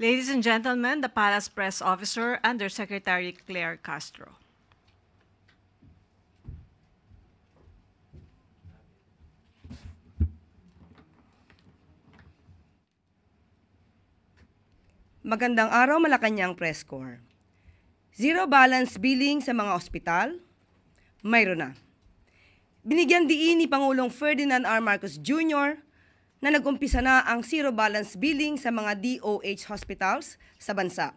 Ladies and gentlemen, the Palace Press Officer, Undersecretary Claire Castro. Magandang araw, Malacanang Press Corps. Zero balance billing sa mga ospital? Mayroon na. Binigyan diin ni Pangulong Ferdinand R. Marcos Jr. na nag-umpisa na ang zero balance billing sa mga DOH hospitals sa bansa.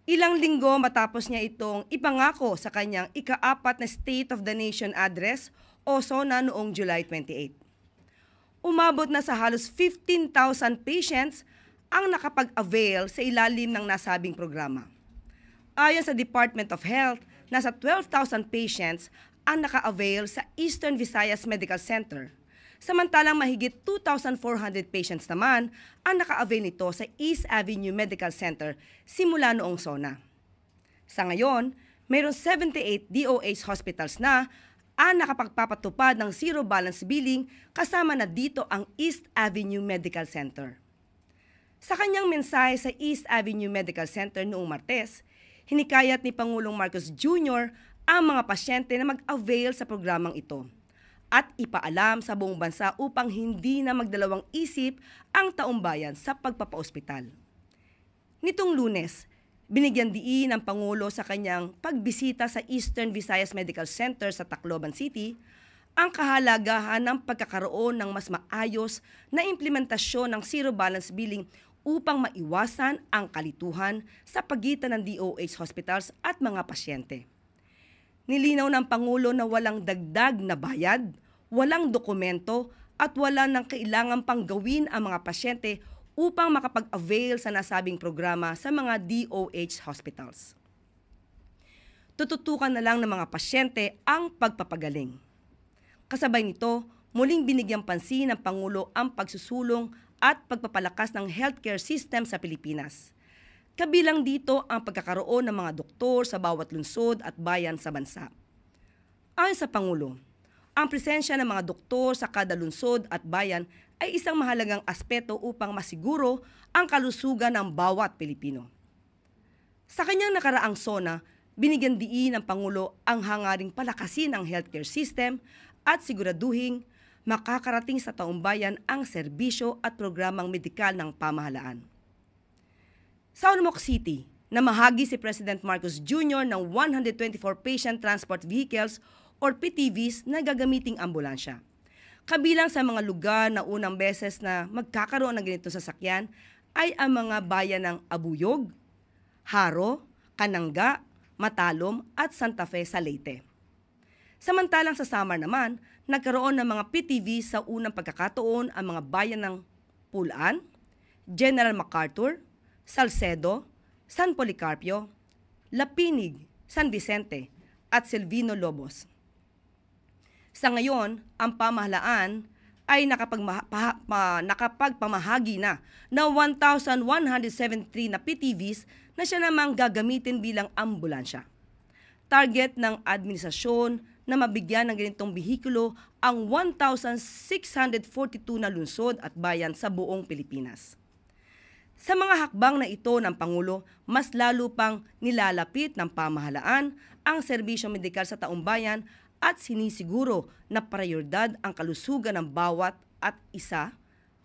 Ilang linggo matapos niya itong ipangako sa kanyang ika-4 na State of the Nation Address o SONA noong July 28. Umabot na sa halos 15,000 patients ang nakapag-avail sa ilalim ng nasabing programa. Ayon sa Department of Health, nasa 12,000 patients ang naka-avail sa Eastern Visayas Medical Center, samantalang mahigit 2,400 patients naman ang naka-avail nito sa East Avenue Medical Center simula noong SONA. Sa ngayon, mayroong 78 DOH hospitals na ang nakapagpapatupad ng zero balance billing kasama na dito ang East Avenue Medical Center. Sa kanyang mensahe sa East Avenue Medical Center noong Martes, hinikayat ni Pangulong Marcos Jr. ang mga pasyente na mag-avail sa programang ito at ipaalam sa buong bansa upang hindi na magdalawang isip ang taumbayan sa pagpapaospital. Nitong Lunes, binigyan diin ng Pangulo sa kanyang pagbisita sa Eastern Visayas Medical Center sa Tacloban City ang kahalagahan ng pagkakaroon ng mas maayos na implementasyon ng zero balance billing upang maiwasan ang kalituhan sa pagitan ng DOH hospitals at mga pasyente. Nilinaw ng Pangulo na walang dagdag na bayad, walang dokumento at wala nang kailangan pang gawin ang mga pasyente upang makapag-avail sa nasabing programa sa mga DOH hospitals. Tututukan na lang ng mga pasyente ang pagpapagaling. Kasabay nito, muling binigyang pansin ng Pangulo ang pagsusulong at pagpapalakas ng healthcare system sa Pilipinas. Kabilang dito ang pagkakaroon ng mga doktor sa bawat lungsod at bayan sa bansa. Ayon sa Pangulo, ang presensya ng mga doktor sa kada lungsod at bayan ay isang mahalagang aspeto upang masiguro ang kalusugan ng bawat Pilipino. Sa kanyang nakaraang SONA, binigyan diin ng Pangulo ang hangaring palakasin ang healthcare system at siguraduhing makakarating sa taumbayan ang serbisyo at programang medikal ng pamahalaan. Sa Olmoc City, namahagi si President Marcos Jr. ng 124 patient transport vehicles or PTVs na gagamiting ambulansya. Kabilang sa mga lugar na unang beses na magkakaroon ng ganitong sasakyan ay ang mga bayan ng Abuyog, Haro, Kananga, Matalom at Santa Fe sa Leyte. Samantalang sa Samar naman, nagkaroon ng mga PTV sa unang pagkakataon ang mga bayan ng Pulaan, General MacArthur, Salcedo, San Policarpio, Lapinig, San Vicente at Silvino Lobos. Sa ngayon, ang pamahalaan ay nakapagpamahagi na 1,173 na PTVs na siya namang gagamitin bilang ambulansya. Target ng administrasyon na mabigyan ng ganitong bihikulo ang 1,642 na lungsod at bayan sa buong Pilipinas. Sa mga hakbang na ito ng Pangulo, mas lalo pang nilalapit ng pamahalaan ang serbisyo medikal sa taumbayan at sinisiguro na prioridad ang kalusugan ng bawat at isa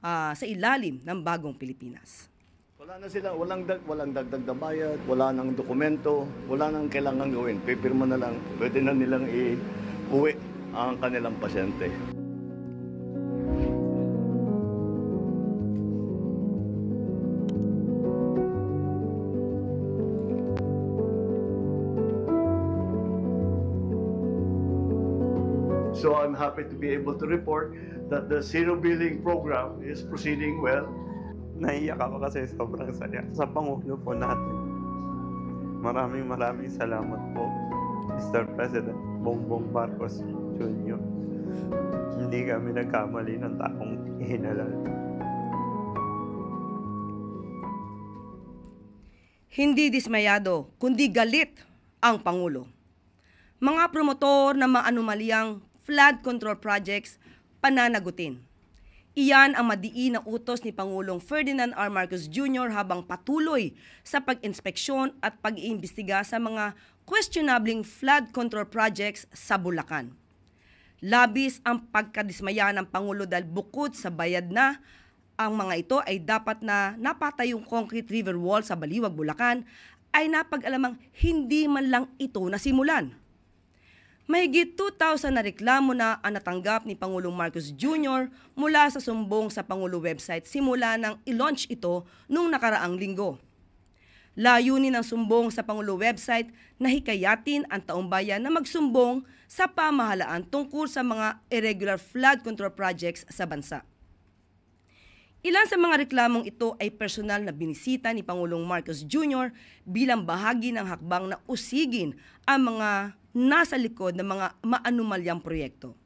sa ilalim ng bagong Pilipinas. Wala na sila, walang dagdag na bayad, wala nang dokumento, wala nang kailangan gawin. Pipirma na lang, pwede na nilang i-uwi ang kanilang pasyente. So I'm happy to be able to report that the zero billing program is proceeding well. Naiyak ako kasi sobrang saya sa Pangulo po natin. Maraming salamat po, Mr. President Bongbong Marcos Jr. Hindi kami nagkamali ng taong ihinalal. Hindi dismayado, kundi galit ang Pangulo. Mga promotor ng mga anomalyang flood control projects pananagutin. Iyan ang madiin na utos ni Pangulong Ferdinand R. Marcos Jr. habang patuloy sa pag-inspeksyon at pag-iimbestiga sa mga questionabling flood control projects sa Bulacan. Labis ang pagkadismaya ng Pangulo dahil bukod sa bayad na, ang mga ito ay dapat na napatayong concrete river wall sa Baliwag, Bulacan ay napag-alamang hindi man lang ito nasimulan. Mahigit 2,000 na reklamo na ang natanggap ni Pangulong Marcos Jr. mula sa sumbong sa Pangulo website simula nang i-launch ito noong nakaraang linggo. Layunin ng sumbong sa Pangulo website na hikayatin ang taumbayan na magsumbong sa pamahalaan tungkol sa mga irregular flood control projects sa bansa. Ilan sa mga reklamong ito ay personal na binisita ni Pangulong Marcos Jr. bilang bahagi ng hakbang na usigin ang mga nasa likod ng mga maanumalyang proyekto.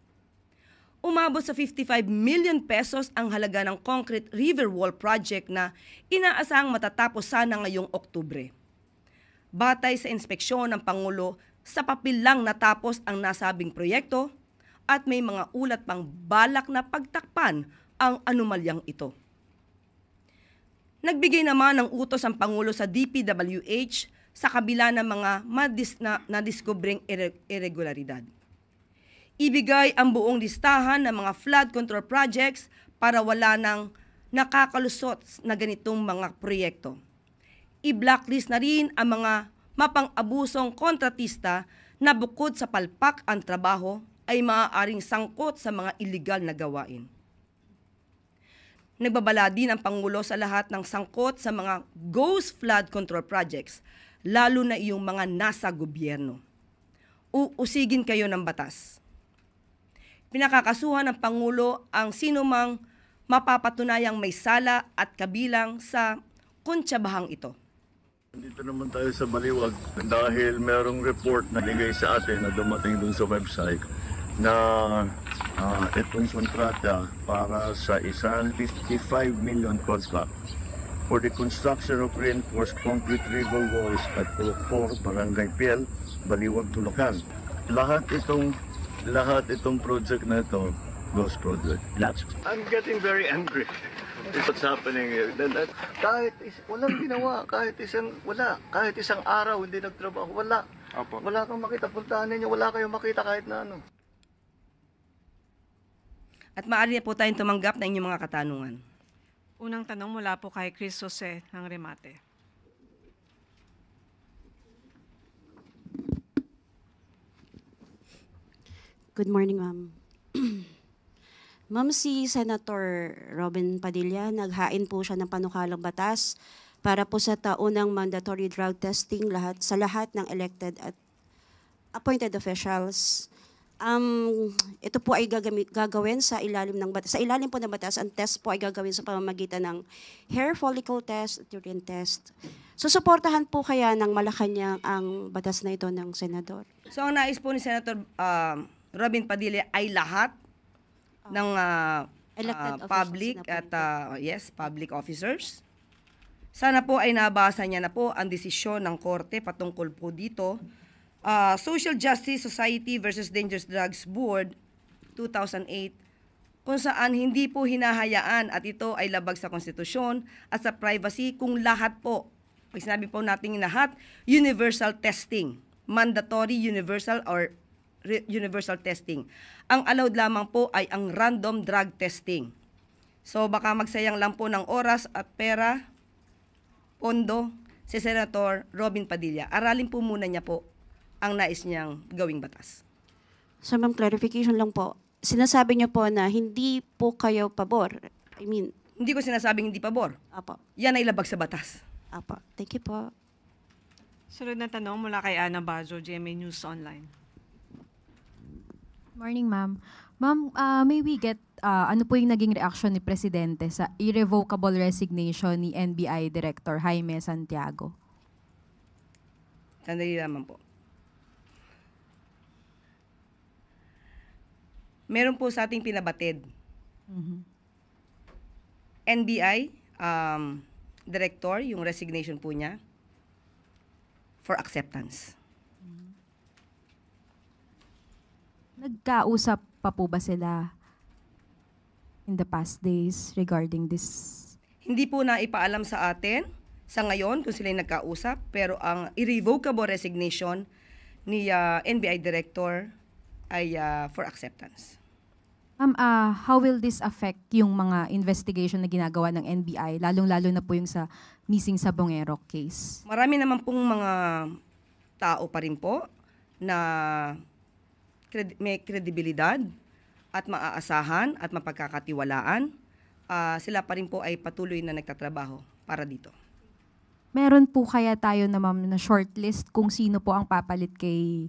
Umabot sa 55 million pesos ang halaga ng concrete river wall project na inaasahang matatapos sana ngayong Oktubre. Batay sa inspeksyon ng Pangulo, sa papel lang natapos ang nasabing proyekto at may mga ulat pang balak na pagtakpan ang anomalyang ito. Nagbigay naman ng utos ang Pangulo sa DPWH sa kabila ng mga nadiskubring irregularidad. Ibigay ang buong listahan ng mga flood control projects para wala nang nakakalusot na ganitong mga proyekto. I-blacklist na rin ang mga mapang-abusong kontratista na bukod sa palpak ang trabaho ay maaaring sangkot sa mga iligal na gawain. Nagbabala din ang Pangulo sa lahat ng sangkot sa mga ghost flood control projects, lalo na iyong mga nasa gobyerno. Uusigin kayo ng batas. Pinakakasuhan ng Pangulo ang sinumang mapapatunayang may sala at kabilang sa kontsabahang ito. Dito naman tayo sa Baliwag dahil merong report na bigay sa atin na dumating dun sa website na itong kontrata para sa isang 55 million contract for the construction of reinforced concrete river walls at Pulok 4, Barangay Piel, Baliwag, Bulacan. Lahat itong project na ito, ghost project. I'm getting very angry with what's happening here. Walang ginawa, kahit isang araw hindi nagtrabaho, wala. Opo. Wala kang makita, puntahan ninyo, wala kayong makita kahit na ano. At maaari na po tayong tumanggap ng inyong mga katanungan. Unang tanong mula po kay Chris Jose ng Remate. Good morning, ma'am. Ma'am, si Senator Robin Padilla, naghain po siya ng panukalang batas para po sa taunang mandatory drug testing sa lahat ng elected at appointed officials. Ito po ay gagawin sa ilalim po ng batas. Ang test po ay gagawin sa pamamagitan ng hair follicle test at urine test. So, suportahan po kaya ng Malacanang ang batas na ito ng senador? So, ang nais po ni Senator Robin Padilla ay lahat ng Elected public officials at public officers. Sana po ay nabasa niya na po ang desisyon ng korte patungkol po dito. Social Justice Society versus Dangerous Drugs Board 2008, kung saan hindi po hinahayaan at ito ay labag sa konstitusyon at sa privacy kung lahat po, pag sinabi po natin lahat, universal testing, mandatory universal or universal testing. Ang allowed lamang po ay ang random drug testing. So baka magsayang lang po ng oras at pera, pondo, si Senator Robin Padilla. Aralin po muna niya po ang nais niyang gawing batas. So, ma'am, clarification lang po. Sinasabi niyo po na hindi po kayo pabor. Hindi ko sinasabing hindi pabor. Apo. Yan ay labag sa batas. Apo. Thank you po. Sunod na tanong mula kay Ana Bajo, GMA News Online. Morning, ma'am. Ma'am, may we get ano po yung naging reaction ni Presidente sa irrevocable resignation ni NBI Director Jaime Santiago? Sandali naman po. Meron po sa ating pinabatid. NBI Director, yung resignation po niya, for acceptance. Nagkausap pa po ba sila in the past days regarding this? Hindi po na ipaalam sa atin sa ngayon kung sila nagkausap, pero ang irrevocable resignation ni NBI Director ay for acceptance. Ma'am, how will this affect yung mga investigation na ginagawa ng NBI, lalong-lalo na po yung sa missing Sabongero case? Marami naman pong mga tao pa rin po na may kredibilidad at maaasahan at mapagkakatiwalaan. Sila pa rin po ay patuloy na nagtatrabaho para dito. Meron po kaya tayo na ma'am na shortlist kung sino po ang papalit kay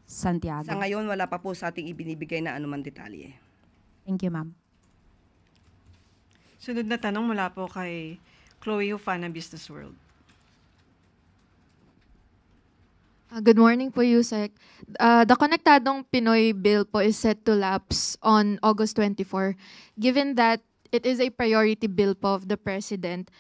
Santiago? Sa ngayon, wala pa po sa ating ibinibigay na anuman detalye. Thank you, ma'am. Sunod na tanong mula po kay Chloe Hufana, Business World. Good morning po, Yusek. The Konektadong Pinoy bill po is set to lapse on August 24. Given that it is a priority bill po of the President,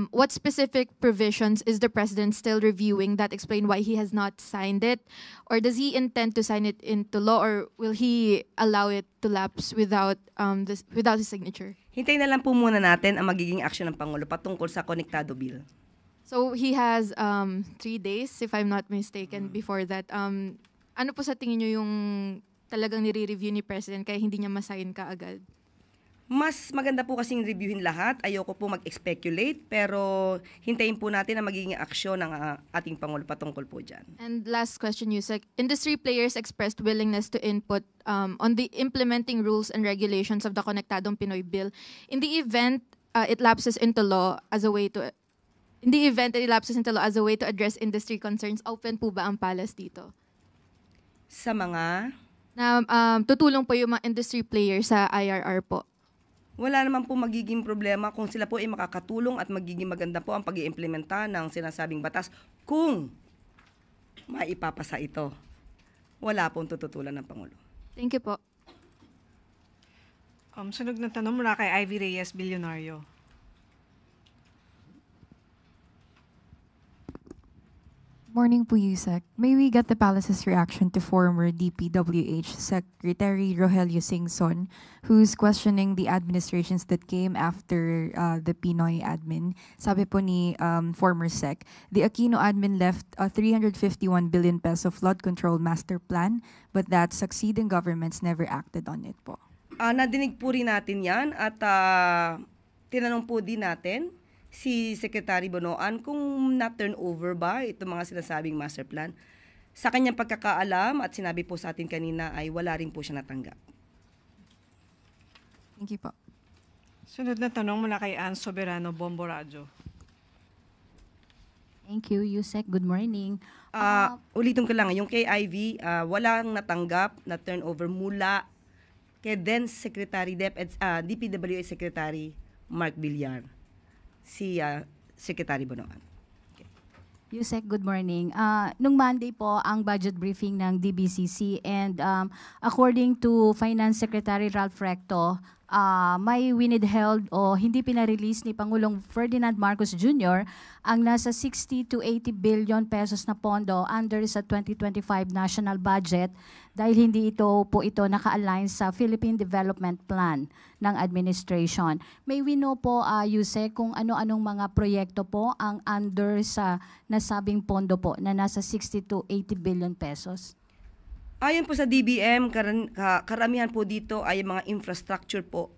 what specific provisions is the President still reviewing that explain why he has not signed it? Or does he intend to sign it into law, or will he allow it to lapse without his signature? Hintayin na lang po muna natin ang magiging aksyon ng Pangulo patungkol sa Konektado Bill. So he has 3 days, if I'm not mistaken, before that. Ano po sa tingin nyo yung talagang nire-review ni President kaya hindi niya masign ka agad? Mas maganda po kasing reviewin lahat. Ayoko po mag-speculate, pero hintayin po natin ang magiging aksyon ng ating Pangulo patungkol po dyan. And last question, Yusek. Industry players expressed willingness to input on the implementing rules and regulations of the Konektadong Pinoy Bill. In the event it lapses into law as a way to address industry concerns, open po ba ang Palace dito? Sa mga... Na tutulong po yung mga industry players sa IRR po. Wala naman po magiging problema kung sila po ay makakatulong at magiging maganda po ang pag-iimplementa ng sinasabing batas kung maipapasa ito. Wala pong tututulan ng Pangulo. Thank you po. Sunod na tanong mula kay Ivy Reyes, Bilyonaryo. Morning po, Yusek. May we get the Palace's reaction to former DPWH Secretary Rogelio Singson, who's questioning the administrations that came after the Pinoy admin. Sabi po ni former Sec, the Aquino admin left a 351 billion peso flood control master plan, but that succeeding governments never acted on it po. Nadinig po rin natin yan at tinanong po din natin si Secretary Bonoan kung na-turn over ba itong mga sinasabing master plan. Sa kanyang pagkakaalam at sinabi po sa atin kanina ay wala rin po siya natanggap. Thank you po. Sunod na tanong mula kay Ann Soberano, Bombo Radyo. Thank you, Yusek. Good morning. Ulitin ko lang, yung kay Ivy, walang natanggap na turnover mula kay then Secretary DPWH Secretary Mark Villar. Si Secretary Bonoan. Okay. Yusek, good morning. Nung Monday po ang budget briefing ng DBCC and according to Finance Secretary Ralph Recto, may winidheld o hindi pinarelease ni Pangulong Ferdinand Marcos Jr. ang nasa 60 to 80 billion pesos na pondo under sa 2025 national budget dahil hindi ito naka-align sa Philippine Development Plan ng administration. May we know po, Yusek, kung ano-anong mga proyekto po ang under sa nasabing pondo po na nasa 60 to 80 billion pesos? Ayon po sa DBM, karamihan po dito ay mga infrastructure po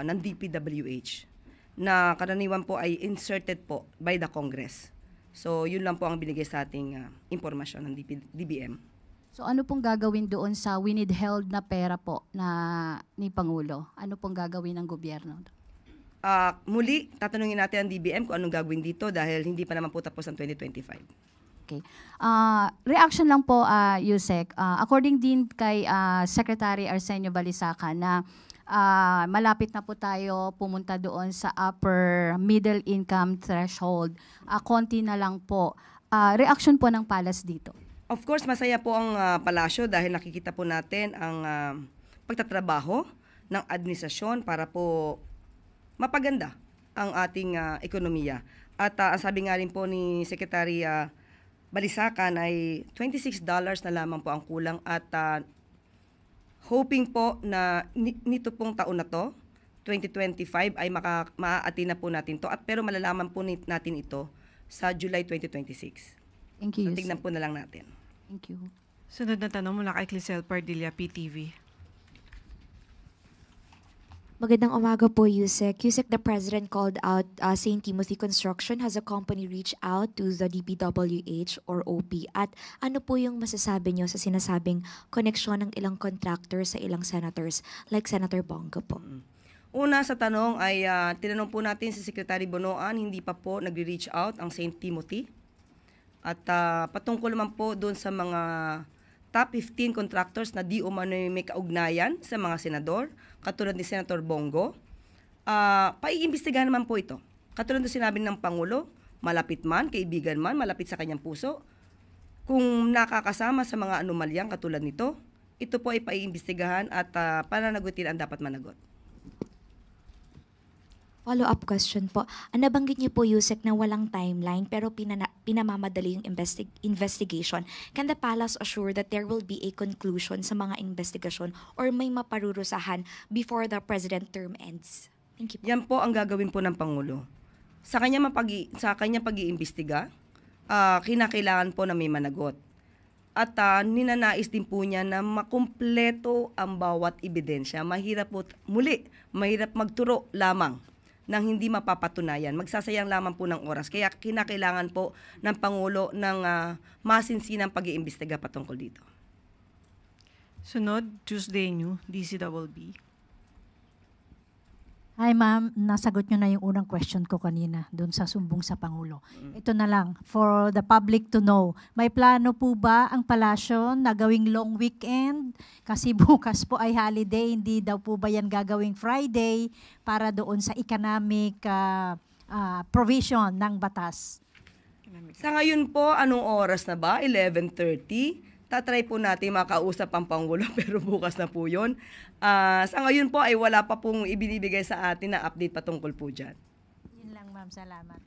ng DPWH na karaniwan po ay inserted po by the Congress. So yun lang po ang binigay sa ating impormasyon ng DBM. So ano pong gagawin doon sa winidheld na pera po na ni Pangulo? Ano pong gagawin ng gobyerno? Muli, tatanungin natin ang DBM kung anong gagawin dito dahil hindi pa naman po tapos ang 2025. Okay. Reaction lang po, Yusek. According din kay Secretary Arsenio Balisaca na malapit na po tayo pumunta doon sa upper middle income threshold. Konti na lang po. Reaction po ng Palace dito? Of course, masaya po ang palasyo dahil nakikita po natin ang pagtatrabaho ng administrasyon para po mapaganda ang ating ekonomiya. At ang sabi nga rin po ni Secretary Balisacan ay $26 na lamang po ang kulang at hoping po na nito pong taon na to 2025 ay maa-attend na po natin to, pero malalaman po natin ito sa July 2026. Thank you, So tignan po na lang natin. Thank you. Sunod na tanong mula kay Clisel Pardilla, PTV. Magandang umaga po, Yusek. Yusek, the President called out St. Timothy Construction. Has a company reached out to the DPWH or OP? At ano po yung masasabi nyo sa sinasabing koneksyon ng ilang contractors sa ilang senators like Senator Bongo po? Una sa tanong ay tinanong po natin si Secretary Bonoan, hindi pa po nagre-reach out ang St. Timothy. At patungkol naman po doon sa mga top 15 contractors na di umano may kaugnayan sa mga senador, katulad ni Senator Bongo, paiimbestigahan naman po ito. Katulad na sinabi ng Pangulo, malapit man, kaibigan man, malapit sa kanyang puso, kung nakakasama sa mga anomalyang katulad nito, ito po ay paiimbestigahan at pananagutin ang dapat managot. Follow-up question po. Nabanggit niyo po, Yusek, na walang timeline pero pinamamadali yung investigation. Can the Palace assure that there will be a conclusion sa mga investigasyon or may maparurusahan before the President term ends? Thank you po. Yan po ang gagawin po ng Pangulo. Sa kanya pag-iimbestiga, kinakailangan po na may managot. At ninanais din po niya na makumpleto ang bawat ebidensya. Mahirap magturo lamang nang hindi mapapatunayan. Magsasayang lamang po ng oras. Kaya kinakailangan po ng Pangulo ng masinsinang pag-iimbestiga patungkol dito. Sunod, Tuesday New, DCWB. Hi ma'am, nasagot nyo na yung unang question ko kanina doon sa sumbong sa Pangulo. Ito na lang, for the public to know, may plano po ba ang palasyo na gawing long weekend? Kasi bukas po ay holiday, hindi daw po ba yan gagawing Friday para doon sa economic provision ng batas? Sa ngayon po, anong oras na ba? 11:30. Tatry po natin makausap ang Pangulo pero bukas na po yun. Sa ngayon po ay wala pa pong ibinibigay sa atin na update patungkol po dyan. Yun lang ma'am, salamat.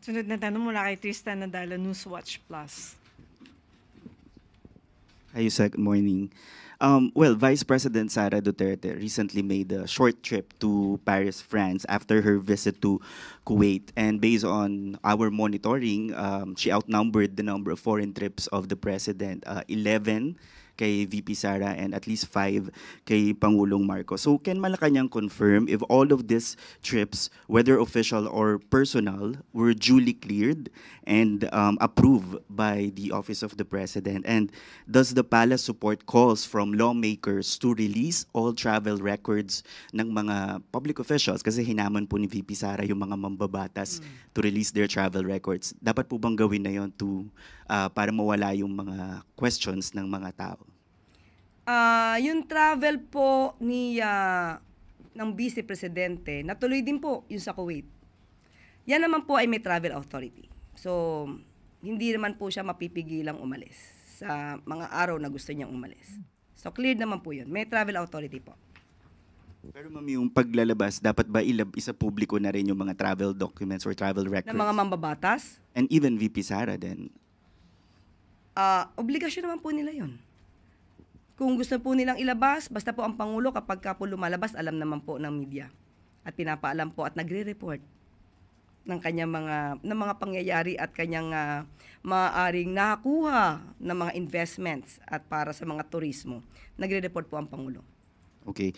Sunod na tanong mula kay Tristan Nadala, Newswatch Plus. Hi, Yusek. Good morning. Vice President Sara Duterte recently made a short trip to Paris, France after her visit to Kuwait. And based on our monitoring, she outnumbered the number of foreign trips of the President, 11 kay VP Sara and at least 5 kay Pangulong Marcos. So can Malacanang confirm if all of these trips, whether official or personal, were duly cleared and approved by the Office of the President? And does the Palace support calls from lawmakers to release all travel records ng mga public officials? Kasi hinaman po ni VP Sara yung mga mambabatas to release their travel records. Dapat po bang gawin na yun para mawala yung mga questions ng mga tao? Yung travel po ng Vice Presidente, natuloy din po yung sa Kuwait. Yan naman po ay may travel authority. So, hindi naman po siya mapipigilang umalis sa mga araw na gusto niyang umalis. So, cleared naman po yun. May travel authority po. Pero ma'am, yung paglalabas, dapat ba isa publiko na rin yung mga travel documents or travel records? Ng mga mambabatas? And even VP Sara din? Obligasyon naman po nila yun. Kung gusto po nilang ilabas, basta po ang Pangulo kapag po lumalabas, alam naman po ng media. At pinapaalam po at nagre-report ng kanyang mga pangyayari at kanyang maaaring nakakuha ng mga investments at para sa mga turismo. Nagre-report po ang Pangulo. Okay.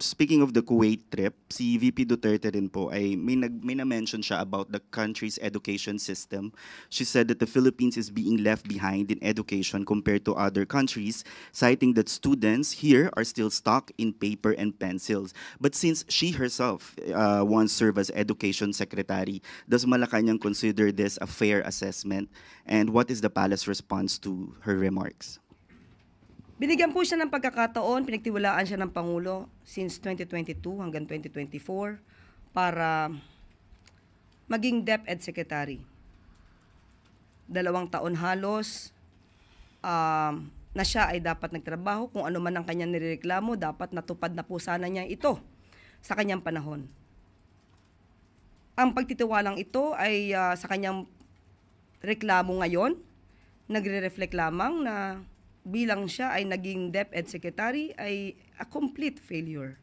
Speaking of the Kuwait trip, si VP Duterte din po ay may na-mention siya about the country's education system. She said that the Philippines is being left behind in education compared to other countries, citing that students here are still stuck in paper and pencils. But since she herself once served as education secretary, does Malacanang consider this a fair assessment? And what is the Palace response to her remarks? Binigyan po siya ng pagkakataon, pinagtiwalaan siya ng Pangulo since 2022 hanggang 2024 para maging DepEd Secretary. 2 taon halos na siya ay dapat nagtrabaho. Kung ano man ang kanyang nireklamo, dapat natupad na po sana niya ito sa kanyang panahon. Ang pagtitiwalang ito ay sa kanyang reklamo ngayon, nagre-reflect lamang na bilang siya ay naging DepEd Secretary ay a complete failure.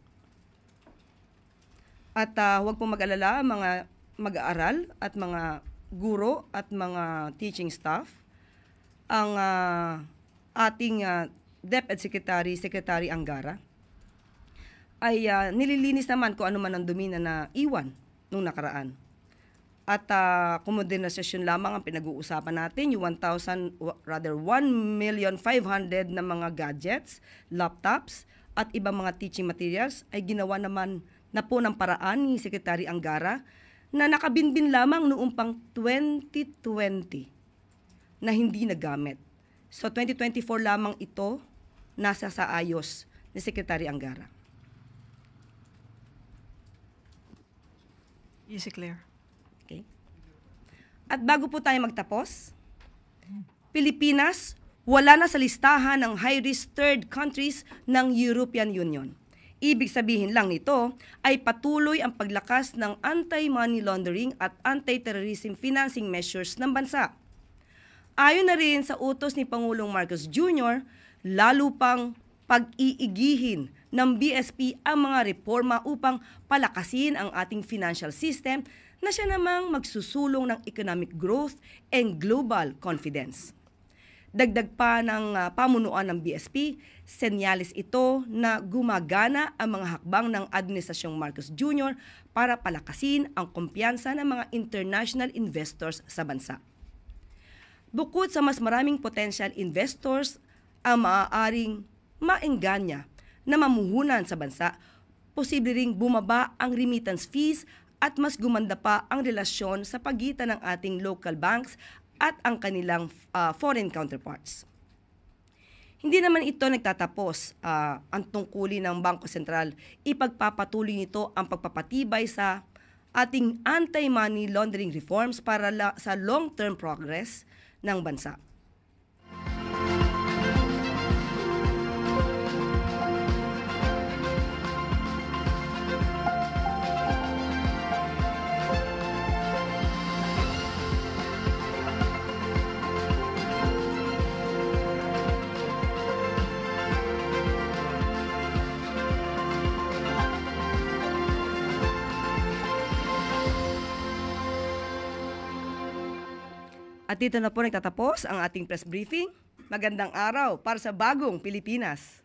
At huwag pong mag-alala mga mag-aaral at mga guro at mga teaching staff. Ang ating DepEd Secretary Angara, ay nililinis naman kung ano man ang dumi na naiwan nung nakaraan. At kumodernizasyon lamang ang pinag-uusapan natin, yung 1,500,000 na mga gadgets, laptops, at ibang mga teaching materials ay ginawa naman na po ng paraan ni Secretary Angara na nakabinbin lamang noong pang 2020 na hindi nagamit. So 2024 lamang ito nasa sa ayos ni Secretary Angara. Easy Claire. Okay. At bago po tayo magtapos, Pilipinas wala na sa listahan ng high-risk third countries ng European Union. Ibig sabihin lang nito ay patuloy ang paglakas ng anti-money laundering at anti-terrorism financing measures ng bansa. Ayon na rin sa utos ni Pangulong Marcos Jr., lalo pang pag-iigihin ng BSP ang mga reforma upang palakasin ang ating financial system na siya namang magsusulong ng economic growth and global confidence. Dagdag pa ng pamunuan ng BSP, senyalis ito na gumagana ang mga hakbang ng Administrasyong Marcos Jr. para palakasin ang kumpiyansa ng mga international investors sa bansa. Bukod sa mas maraming potential investors ang maaaring maengganyo na mamuhunan sa bansa, posible ring bumaba ang remittance fees at mas gumanda pa ang relasyon sa pagitan ng ating local banks at ang kanilang foreign counterparts. Hindi naman ito nagtatapos. Ang tungkulin ng Bangko Sentral, ipagpapatuloy nito ang pagpapatibay sa ating anti-money laundering reforms para sa long-term progress ng bansa. At dito na po nagtatapos ang ating press briefing. Magandang araw para sa bagong Pilipinas.